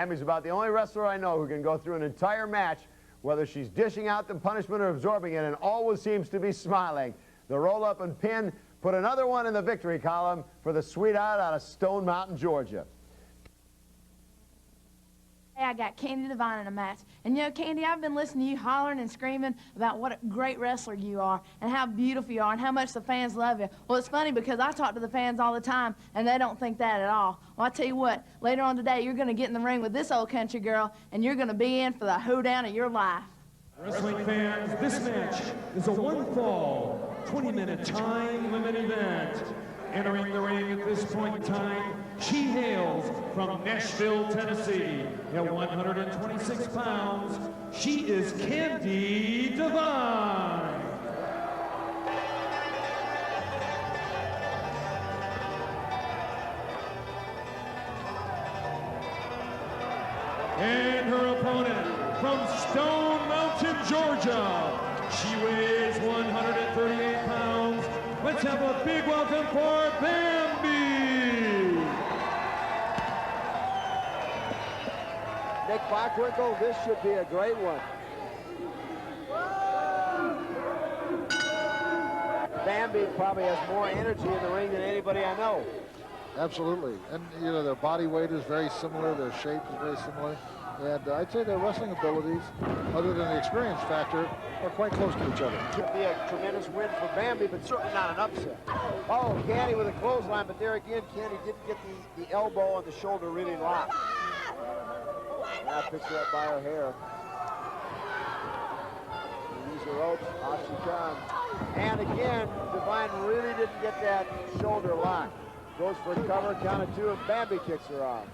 Bambi's about the only wrestler I know who can go through an entire match, whether she's dishing out the punishment or absorbing it, and always seems to be smiling. The roll-up and pin put another one in the victory column for the sweetheart out of Stone Mountain, Georgia. Hey, I got Candi Devine in a match. And you know, Candi, I've been listening to you hollering and screaming about what a great wrestler you are and how beautiful you are and how much the fans love you. Well, it's funny because I talk to the fans all the time and they don't think that at all. Well, I tell you what, later on today, you're going to get in the ring with this old country girl and you're going to be in for the hoedown of your life. Wrestling fans, this match is a one-fall, 20-minute time-limit event. Entering the ring at this point in time, she hails from Nashville, Tennessee. At 126 pounds, she is Candi Devine. And her opponent from Stone Mountain, Georgia. She weighs 138 pounds. Let's have a big welcome for Bambi. Nick Bockwinkel, this should be a great one. Bambi probably has more energy in the ring than anybody I know. Absolutely. And, you know, their body weight is very similar. Their shape is very similar. And I'd say their wrestling abilities, other than the experience factor, are quite close to each other. Could be a tremendous win for Bambi, but certainly not an upset. Oh, Candi with a clothesline, but there again, Candi didn't get the elbow and the shoulder really locked. Now picks her up by her hair. Use the ropes, off she comes. And again, Devine really didn't get that shoulder locked. Goes for a cover, count of two, and Bambi kicks her off.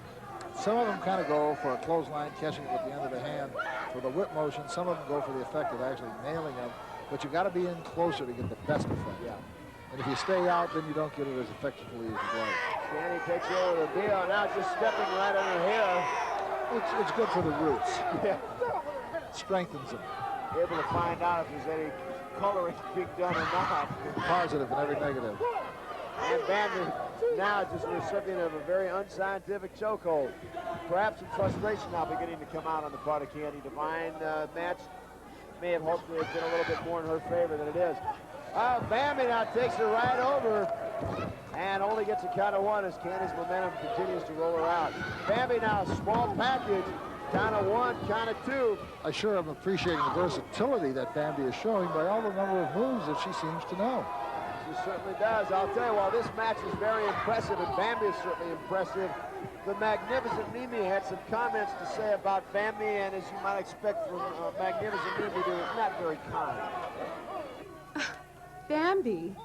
Some of them kind of go for a clothesline, catching it with the end of the hand for the whip motion. Some of them go for the effect of actually nailing them. But you got to be in closer to get the best effect. Yeah. And if you stay out, then you don't get it as effectively as you'd like. Candi takes over the deal. Now just stepping right on her hair. It's good for the roots. Yeah. Strengthens them. Able to find out if there's any coloring being done or not. Positive and every negative. And Bambi now just the recipient of a very unscientific chokehold. Perhaps some frustration now beginning to come out on the part of Candi Devine. Match may have hopefully been a little bit more in her favor than it is. Bambi now takes her right over and only gets a count of one as Candi's momentum continues to roll her out. Bambi now a small package, count of one, count of two. I sure am appreciating the versatility that Bambi is showing by all the number of moves that she seems to know. She certainly does. I'll tell you, while this match is very impressive, and Bambi is certainly impressive, the Magnificent Mimi had some comments to say about Bambi, and as you might expect from Magnificent Mimi, they're not very kind. Bambi,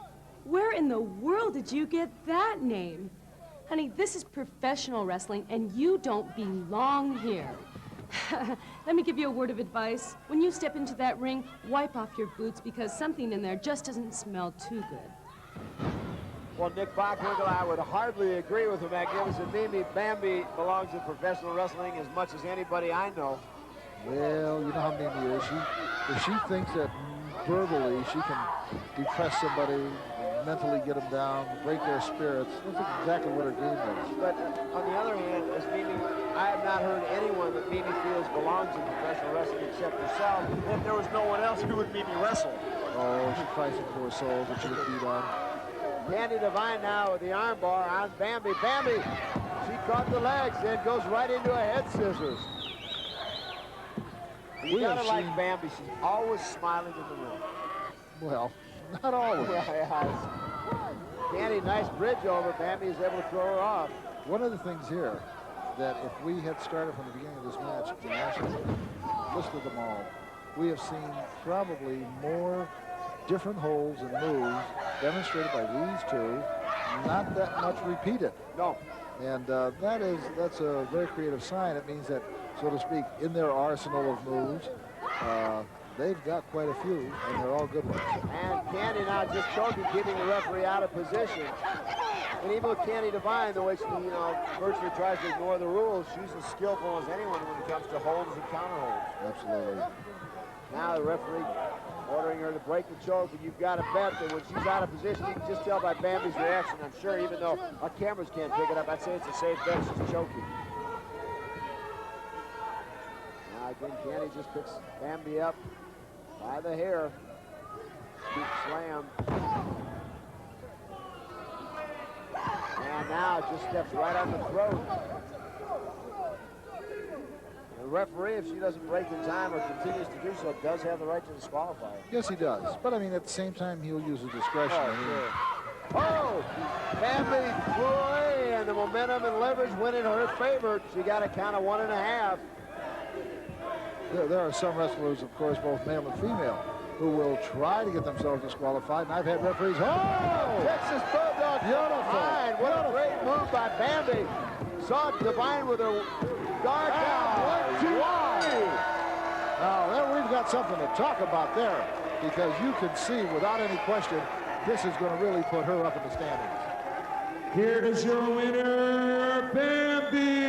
where in the world did you get that name? Honey, this is professional wrestling, and you don't belong here. Let me give you a word of advice. When you step into that ring, wipe off your boots because something in there just doesn't smell too good. Well, Nick Bockwinkel, I would hardly agree with the Magnificent Mimi. Bambi belongs in professional wrestling as much as anybody I know. Well, you know how Mimi is. If she thinks that verbally she can depress somebody, mentally get them down, break their spirits, that's exactly what her game is. But on the other hand, as Mimi, I have not heard anyone that Mimi feels belongs in professional wrestling except herself. If there was no one else, who would Mimi wrestle? Oh, she's fighting for her soul that she was beat on. Candi Devine now with the armbar on Bambi. Bambi, she caught the legs and goes right into a head scissors. You gotta like Bambi. She's always smiling in the ring. Well, not always. Candi, nice bridge over. Bambi is able to throw her off. One of the things here that if we had started from the beginning of this match and actually listed them all, we have seen probably more different holds and moves demonstrated by these two, not that much repeated. No. And that's a very creative sign. It means that, so to speak, in their arsenal of moves, they've got quite a few, and they're all good ones. And Candi now just choking, keeping the referee out of position. And even with Candi Devine, the way she, virtually tries to ignore the rules, she's as skillful as anyone when it comes to holds and counter holds. Absolutely. Now the referee ordering her to break the choke, and you've got to bet that when she's out of position, you can just tell by Bambi's reaction. I'm sure, even though our cameras can't pick it up, I'd say it's a safe bet she's choking. Again, Candi just picks Bambi up by the hair. Deep slam. And now just steps right on the throat. The referee, if she doesn't break in time or continues to do so, does have the right to disqualify her. Yes, he does. But I mean, at the same time, he'll use his discretion. Oh, Bambi flew away, and the momentum and leverage went in her favor. She got a count of 1.5. There are some wrestlers, of course, both male and female, who will try to get themselves disqualified, and I've had referees, oh! Texas Bulldog, Beautiful. Devine. What a great move by Bambi. Saw Devine with her guard down. 1, 2, 3. Now, there we've got something to talk about there, because you can see, without any question, this is going to really put her up in the standings. Here is your winner, Bambi.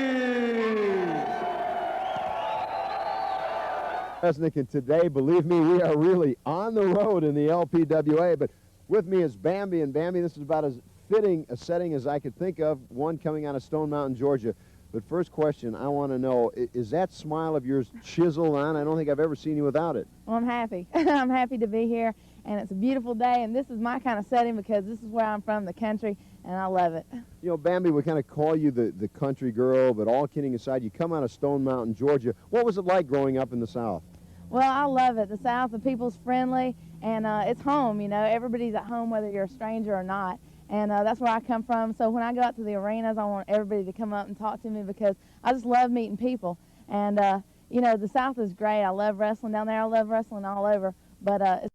Resnick, and today, believe me, we are really on the road in the LPWA, but with me is Bambi, and Bambi, this is about as fitting a setting as I could think of, one coming out of Stone Mountain, Georgia. But first question, I want to know, is that smile of yours chiseled on? I don't think I've ever seen you without it. Well, I'm happy. I'm happy to be here, and it's a beautiful day, and this is my kind of setting because this is where I'm from, the country, and I love it. You know, Bambi, we kind of call you the country girl, but all kidding aside, you come out of Stone Mountain, Georgia. What was it like growing up in the South? Well, I love it. The South, the people's friendly, and it's home, you know. Everybody's at home whether you're a stranger or not, and that's where I come from. So when I go out to the arenas, I want everybody to come up and talk to me because I just love meeting people. And, you know, the South is great. I love wrestling down there. I love wrestling all over, but it's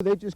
they just